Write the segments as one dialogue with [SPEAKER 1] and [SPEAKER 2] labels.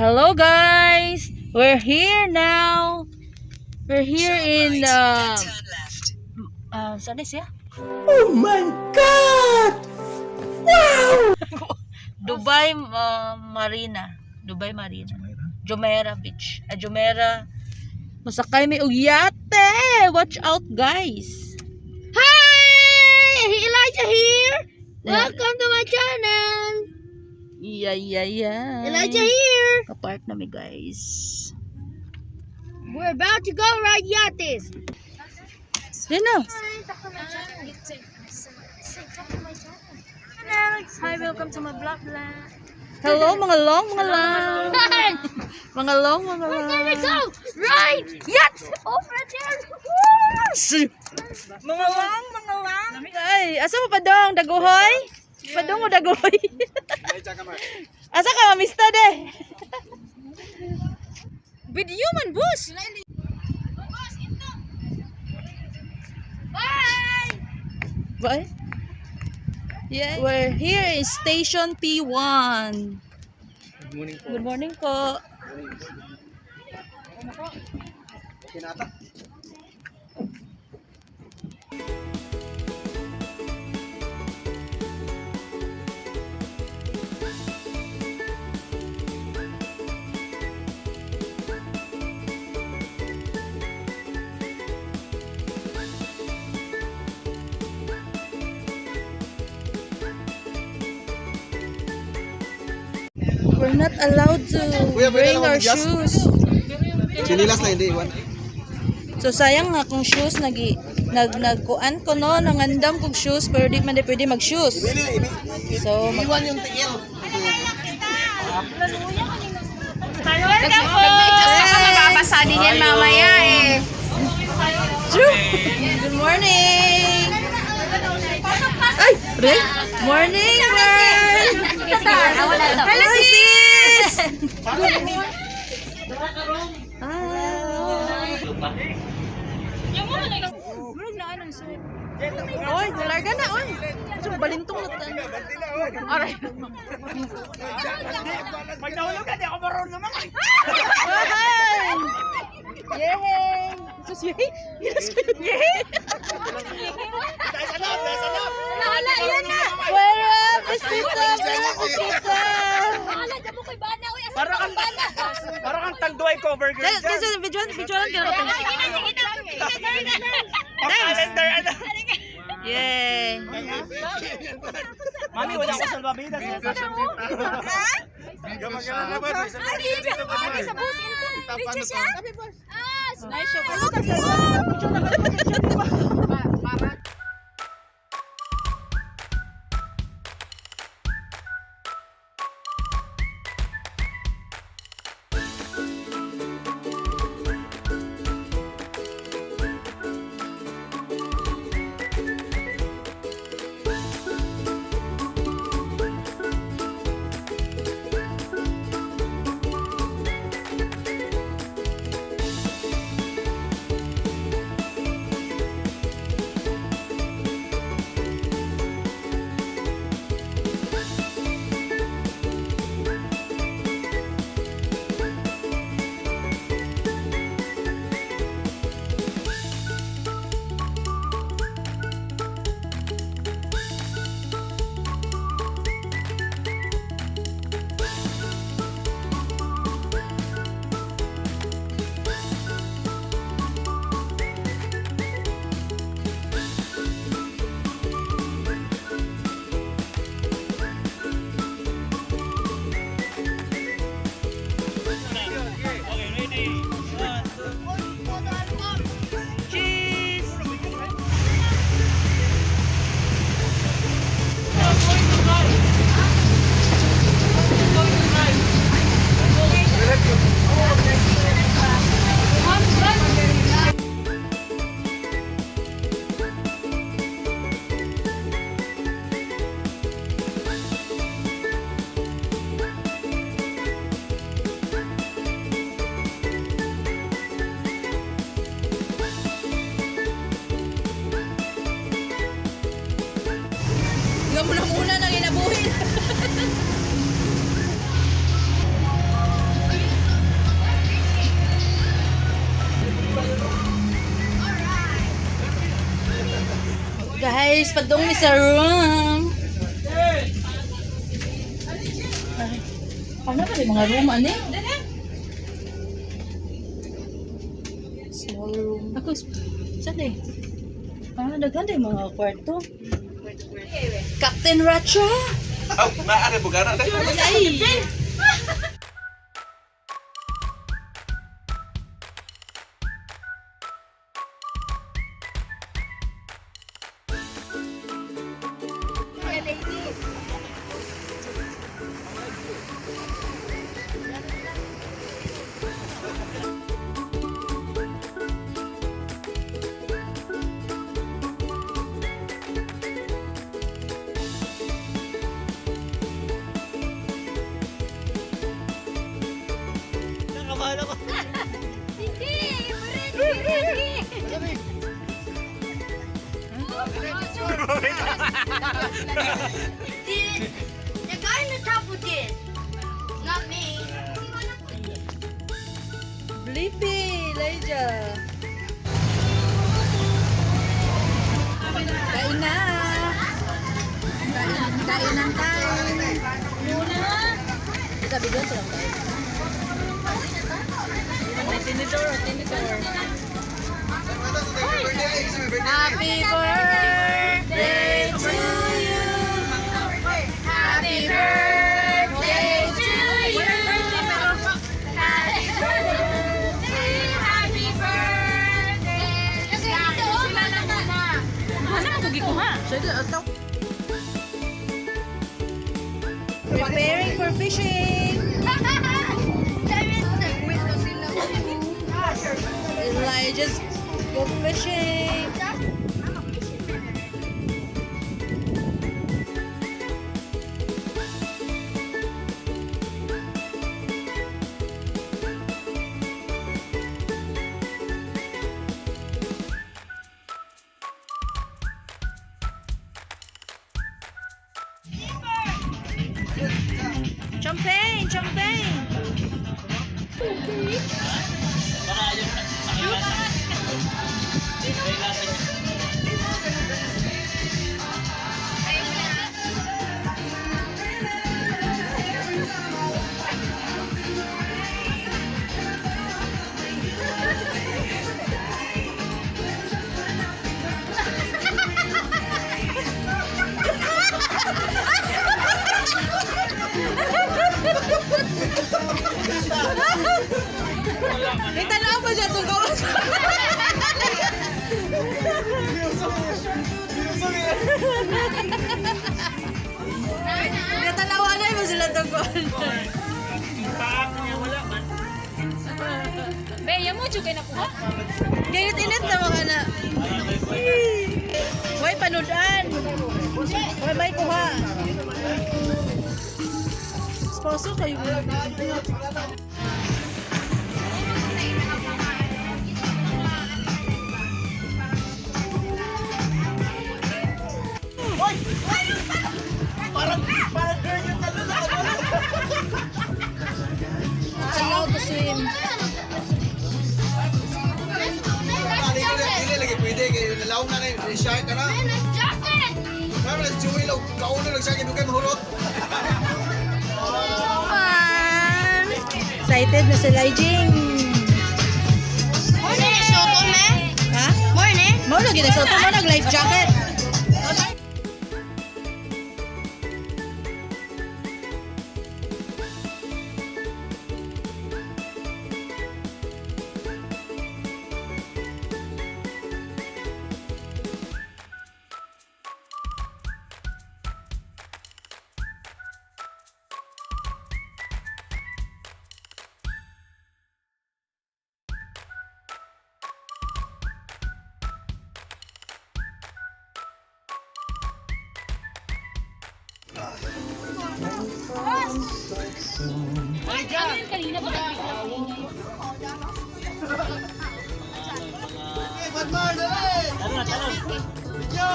[SPEAKER 1] Hello guys, we're here now. We're here in saan na siya?
[SPEAKER 2] Oh my God! Wow!
[SPEAKER 1] Dubai Marina. Dubai Marina. Jumeirah Beach. Jumeirah. Masakay may yacht. Watch out guys.
[SPEAKER 3] Hi! Elijah here! Welcome to my channel!
[SPEAKER 1] Yeah.
[SPEAKER 3] Elijah here!
[SPEAKER 1] Kapark namin guys.
[SPEAKER 3] We're about to go ride yachts.
[SPEAKER 1] Sino?
[SPEAKER 3] Hi, welcome to my vlog.
[SPEAKER 1] Hello mga long. Mga long.
[SPEAKER 3] There we go! Ride! Yachts! Over there!
[SPEAKER 1] Mga lang. Ay, asa mo padong? Daguhoy? Padong mo daguhoy? Asa ka mamista de?
[SPEAKER 3] Video man, boss! Bye!
[SPEAKER 1] Bye. Yeah. We're here in Station P1.
[SPEAKER 2] Good morning po.
[SPEAKER 1] Good morning po. We're not allowed to bring our shoes.
[SPEAKER 2] Chinilas na hindi iwan.
[SPEAKER 1] So sayang nga kung shoes nagkuan ko no nangandam kog shoes pero di man pwede mag-shoes. So
[SPEAKER 2] Iwan yung tiil.
[SPEAKER 3] Welcome po! Mababasa din yan mamaya eh.
[SPEAKER 1] Good morning. Ay, Ray. Morning, Ray. Hello, sis. Oy, larga na, oy. Ito, balintong na tayo. Aray.
[SPEAKER 2] Pag nahulog ka, di ako maroon naman.
[SPEAKER 1] Hi! Yay! Sus, yay! Yay!
[SPEAKER 3] Wala, yan na!
[SPEAKER 1] Where up, Bisita? Where up, Bisita?
[SPEAKER 3] Wala, dyan mo ko'y bana. Uy, asa
[SPEAKER 2] Para kang tagduay cover girl dyan.
[SPEAKER 1] Kasi video lang kaya natin.
[SPEAKER 2] Calendar ano.
[SPEAKER 1] Yay!
[SPEAKER 2] Mami, wala ko salvavidas. Gamagalan na ba?
[SPEAKER 3] Sa bus, picture siya?
[SPEAKER 1] Nice show.
[SPEAKER 3] Muna nang inabuhin.
[SPEAKER 1] Guys, padung mi sa room. Ano ba yung mga room ani? Small room. Ako, saan eh? Daghan din mga kwarto. Captain Racha!
[SPEAKER 4] Oh, maaari bugana na.
[SPEAKER 1] Ay!
[SPEAKER 2] Nakabahan ako.
[SPEAKER 3] Hindi! Ready! The guy in the top who did. Not me.
[SPEAKER 1] Blippi! Elijah! Kain na! Kain ng kain! Muna! Sabi doon sa lang kain. Tinidor. Happy birthday to you!
[SPEAKER 3] Happy birthday to you. Happy birthday. Happy birthday. Kasi ito, mana muna.
[SPEAKER 1] Ano ang bugi ko ha? Preparing for fishing! Elijah's go fishing! Champagne! Kita na ba siya itong kawas? Natalawanan mo sila itong kawas.
[SPEAKER 3] Be, yan mo juga nakuha.
[SPEAKER 1] Gayot-init na mga na. Huwag panudan. Huwag may kuha. Sponsor kayo.
[SPEAKER 2] Parang girl yung talo na.
[SPEAKER 1] Allowed to swim.
[SPEAKER 4] Hindi lagi pwede kay nalaw na ni shark ka na. Mama na Joey law kauno lang siya kay mahurot.
[SPEAKER 1] Fun! Excited na sila, Jing.
[SPEAKER 3] Morning, soto me.
[SPEAKER 1] Ha?
[SPEAKER 3] Morning.
[SPEAKER 1] Mau lagi na sa ito mo nag-life jacket.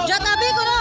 [SPEAKER 1] Diyan tabi ko na.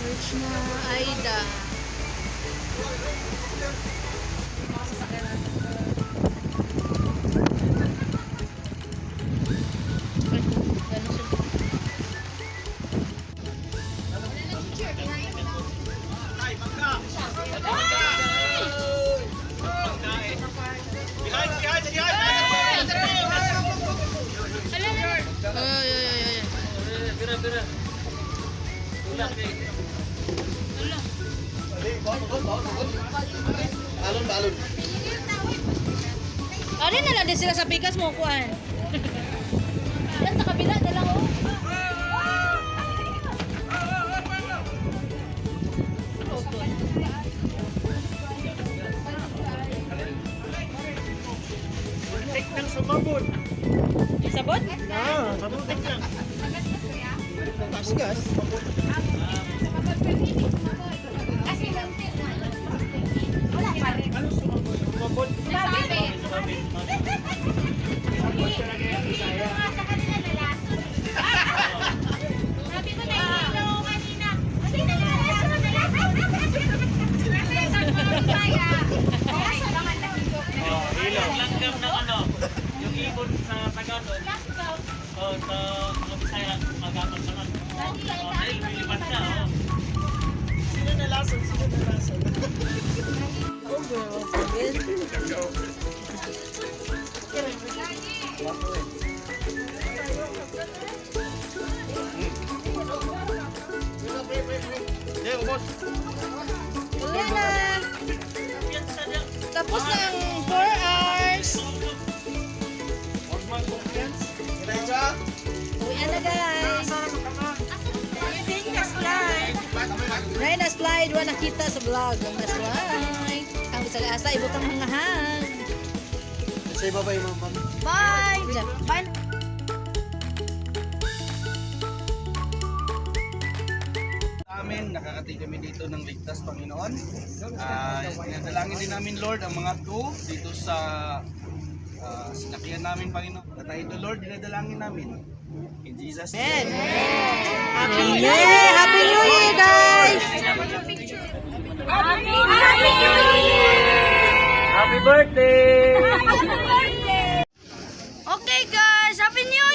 [SPEAKER 1] Search na Aida. Ay, ganun siya. Ay, ay, ay, ay.
[SPEAKER 4] Balon.
[SPEAKER 1] Ano na lang din sila sa pikas mo, kuan. Yan, sa kabila na lang, oh.
[SPEAKER 2] Take ng sumabot.
[SPEAKER 1] Sabot?
[SPEAKER 2] Mabutik lang.
[SPEAKER 4] Gas.
[SPEAKER 2] Ano sumabot? Sumabot. Langgam ng ano, yung ibon sa Tagalog. Oh, sa mga Bisaya, magatot naman. Oh, dahil lilipat siya, oh. Sino nalason?
[SPEAKER 1] Oh, girl. Sabi.
[SPEAKER 4] Ubos.
[SPEAKER 1] Wala na. Tapos na ang 4 hours.
[SPEAKER 4] Diretsa.
[SPEAKER 1] Uwi na, guys. Nay na slide, wala nakita sa vlog. Ang na slide. Ang bisa asa, ibutang hangahan.
[SPEAKER 4] Sa iba ba yung ma'am?
[SPEAKER 1] Bye! Bye!
[SPEAKER 4] Amin, nakakating kami dito ng ligtas, Panginoon. Dinadalangin din namin, Lord, ang mga crew dito sa sinakyan namin, Panginoon. At ito, Lord, dinadalangin namin. In Jesus' name.
[SPEAKER 1] Happy New Year! Happy New Year, guys!
[SPEAKER 2] Happy birthday!
[SPEAKER 3] Okay guys, Happy New